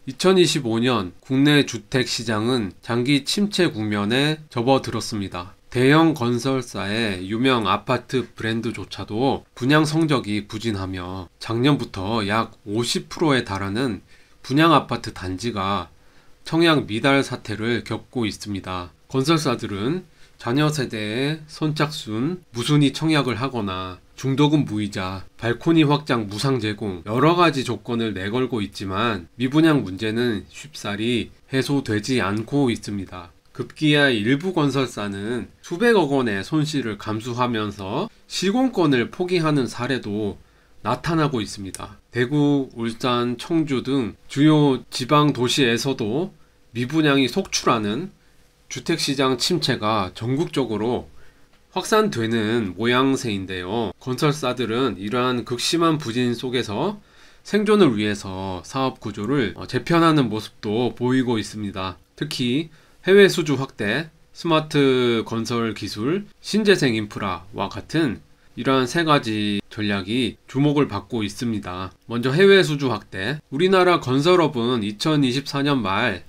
2025년 국내 주택시장은 장기 침체 국면에 접어들었습니다. 대형 건설사의 유명 아파트 브랜드조차도 분양 성적이 부진하며 작년부터 약 50%에 달하는 분양 아파트 단지가 청약 미달 사태를 겪고 있습니다. 건설사들은 자녀 세대의 선착순, 무순위 청약을 하거나 중도금 무이자, 발코니 확장 무상 제공 여러 가지 조건을 내걸고 있지만 미분양 문제는 쉽사리 해소되지 않고 있습니다. 급기야 일부 건설사는 수백억 원의 손실을 감수하면서 시공권을 포기하는 사례도 나타나고 있습니다. 대구, 울산, 청주 등 주요 지방 도시에서도 미분양이 속출하는 주택시장 침체가 전국적으로 확산되는 모양새인데요. 건설사들은 이러한 극심한 부진 속에서 생존을 위해서 사업 구조를 재편하는 모습도 보이고 있습니다. 특히 해외 수주 확대, 스마트 건설 기술, 신재생 인프라와 같은 이러한 세 가지 전략이 주목을 받고 있습니다. 먼저 해외 수주 확대. 우리나라 건설업은 2024년 말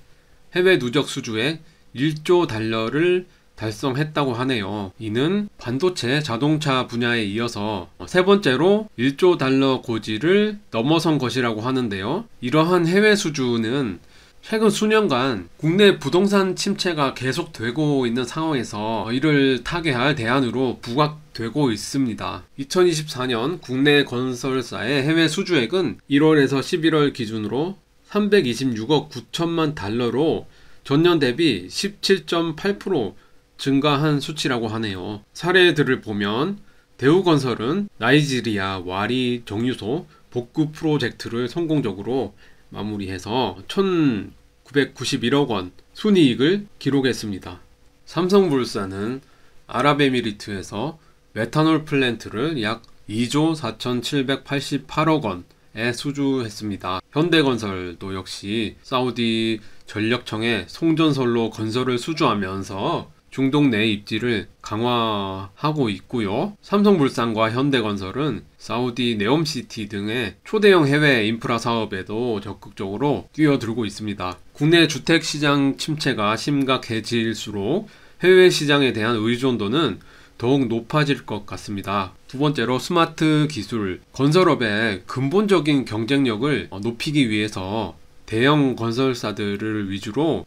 해외 누적 수주액 1조 달러를 달성했다고 하네요. 이는 반도체, 자동차 분야에 이어서 세 번째로 1조 달러 고지를 넘어선 것이라고 하는데요. 이러한 해외 수주는 최근 수년간 국내 부동산 침체가 계속되고 있는 상황에서 이를 타개할 대안으로 부각되고 있습니다. 2024년 국내 건설사의 해외 수주액은 1월에서 11월 기준으로 326억 9천만 달러로 전년 대비 17.8% 증가한 수치라고 하네요. 사례들을 보면 대우건설은 나이지리아 와리 정유소 복구 프로젝트를 성공적으로 마무리해서 1991억 원 순이익을 기록했습니다. 삼성물산은 아랍에미리트에서 메탄올 플랜트를 약 2조 4,788억 원에 수주했습니다. 현대건설도 역시 사우디 전력청의 송전선로 건설을 수주하면서 중동 내 입지를 강화하고 있고요. 삼성물산과 현대건설은 사우디 네옴시티 등의 초대형 해외 인프라 사업에도 적극적으로 뛰어들고 있습니다. 국내 주택시장 침체가 심각해질수록 해외 시장에 대한 의존도는 더욱 높아질 것 같습니다. 두 번째로 스마트 기술. 건설업의 근본적인 경쟁력을 높이기 위해서 대형 건설사들을 위주로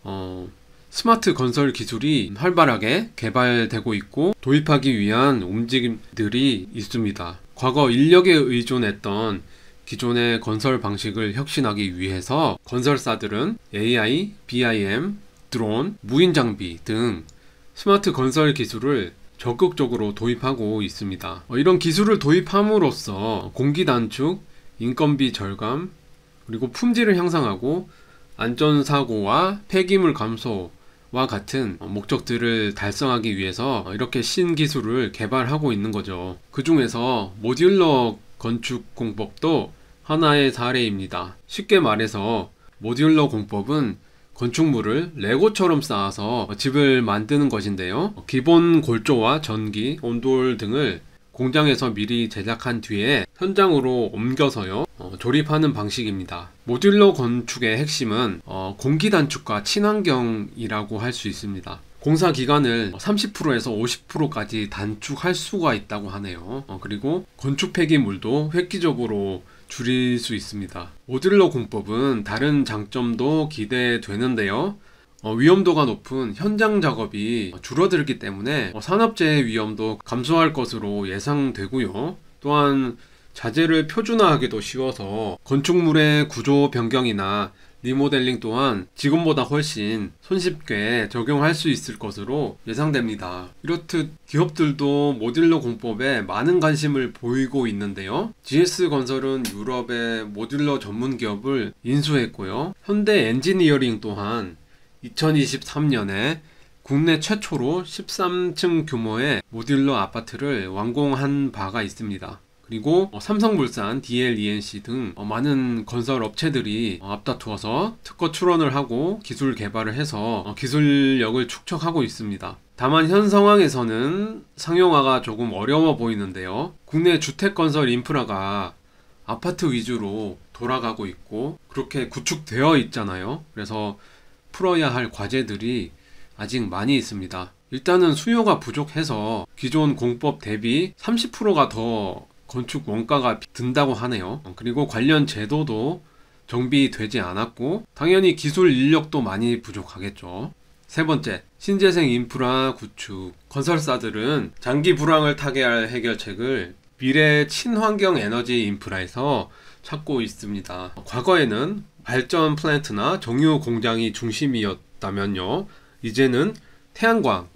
스마트 건설 기술이 활발하게 개발되고 있고 도입하기 위한 움직임들이 있습니다. 과거 인력에 의존했던 기존의 건설 방식을 혁신하기 위해서 건설사들은 AI, BIM, 드론, 무인 장비 등 스마트 건설 기술을 적극적으로 도입하고 있습니다. 이런 기술을 도입함으로써 공기 단축, 인건비 절감, 그리고 품질을 향상하고 안전사고와 폐기물 감소와 같은 목적들을 달성하기 위해서 이렇게 신기술을 개발하고 있는 거죠. 그 중에서 모듈러 건축 공법도 하나의 사례입니다. 쉽게 말해서 모듈러 공법은 건축물을 레고처럼 쌓아서 집을 만드는 것인데요. 기본 골조와 전기, 온돌 등을 공장에서 미리 제작한 뒤에 현장으로 옮겨서요 조립하는 방식입니다. 모듈러 건축의 핵심은 공기 단축과 친환경이라고 할 수 있습니다. 공사 기간을 30%에서 50%까지 단축할 수가 있다고 하네요. 그리고 건축 폐기물도 획기적으로 줄일 수 있습니다. 모듈러 공법은 다른 장점도 기대되는데요. 위험도가 높은 현장 작업이 줄어들기 때문에 산업재해 위험도 감소할 것으로 예상되고요. 또한 자재를 표준화하기도 쉬워서 건축물의 구조 변경이나 리모델링 또한 지금보다 훨씬 손쉽게 적용할 수 있을 것으로 예상됩니다. 이렇듯 기업들도 모듈러 공법에 많은 관심을 보이고 있는데요. GS건설은 유럽의 모듈러 전문 기업을 인수했고요. 현대 엔지니어링 또한 2023년에 국내 최초로 13층 규모의 모듈러 아파트를 완공한 바가 있습니다. 그리고 삼성물산, DLENC 등 많은 건설 업체들이 앞다투어서 특허 출원을 하고 기술 개발을 해서 기술력을 축적하고 있습니다. 다만 현 상황에서는 상용화가 조금 어려워 보이는데요. 국내 주택건설 인프라가 아파트 위주로 돌아가고 있고 그렇게 구축되어 있잖아요. 그래서 풀어야 할 과제들이 아직 많이 있습니다. 일단은 수요가 부족해서 기존 공법 대비 30%가 더 건축 원가가 든다고 하네요. 그리고 관련 제도도 정비되지 않았고 당연히 기술 인력도 많이 부족하겠죠. 세 번째, 신재생 인프라 구축. 건설사들은 장기 불황을 타개할 해결책을 미래 친환경 에너지 인프라에서 찾고 있습니다. 과거에는 발전 플랜트나 정유 공장이 중심이었다면요. 이제는 태양광,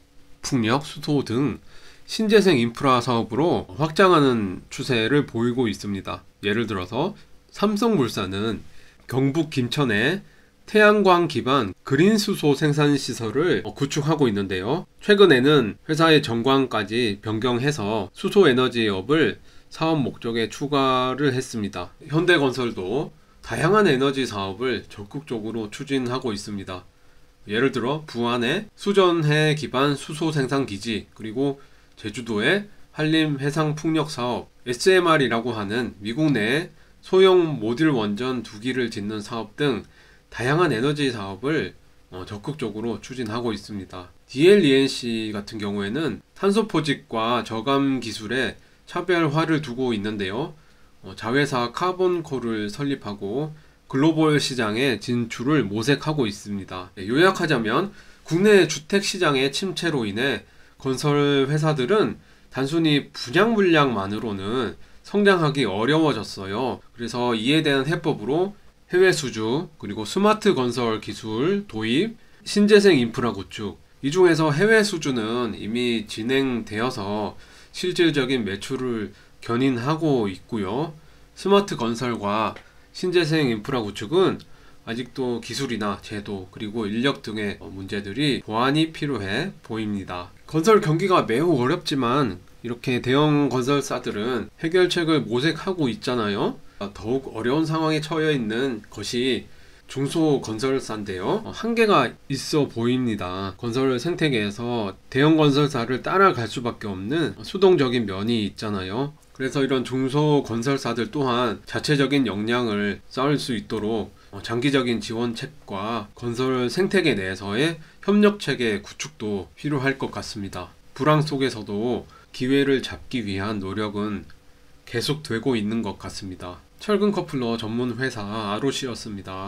풍력, 수소 등 신재생 인프라 사업으로 확장하는 추세를 보이고 있습니다. 예를 들어서 삼성물산은 경북 김천에 태양광 기반 그린 수소 생산 시설을 구축하고 있는데요. 최근에는 회사의 정관까지 변경해서 수소 에너지업을 사업 목적에 추가를 했습니다. 현대건설도 다양한 에너지 사업을 적극적으로 추진하고 있습니다. 예를 들어 부안의 수전해 기반 수소 생산 기지, 그리고 제주도의 한림 해상 풍력 사업, SMR이라고 하는 미국 내 소형 모듈 원전 2기를 짓는 사업 등 다양한 에너지 사업을 적극적으로 추진하고 있습니다. DLENC 같은 경우에는 탄소 포집과 저감 기술에 차별화를 두고 있는데요. 자회사 카본코를 설립하고 글로벌 시장에 진출을 모색하고 있습니다. 요약하자면 국내 주택시장의 침체로 인해 건설 회사들은 단순히 분양 물량만으로는 성장하기 어려워졌어요. 그래서 이에 대한 해법으로 해외 수주, 그리고 스마트 건설 기술 도입, 신재생 인프라 구축, 이 중에서 해외 수주는 이미 진행되어서 실질적인 매출을 견인하고 있고요. 스마트 건설과 신재생 인프라 구축은 아직도 기술이나 제도 그리고 인력 등의 문제들이 보완이 필요해 보입니다. 건설 경기가 매우 어렵지만 이렇게 대형 건설사들은 해결책을 모색하고 있잖아요. 더욱 어려운 상황에 처해 있는 것이 중소건설사인데요. 한계가 있어 보입니다. 건설 생태계에서 대형 건설사를 따라갈 수밖에 없는 수동적인 면이 있잖아요. 그래서 이런 중소건설사들 또한 자체적인 역량을 쌓을 수 있도록 장기적인 지원책과 건설 생태계 내에서의 협력체계 구축도 필요할 것 같습니다. 불황 속에서도 기회를 잡기 위한 노력은 계속되고 있는 것 같습니다. 철근 커플러 전문 회사 아롯이었습니다.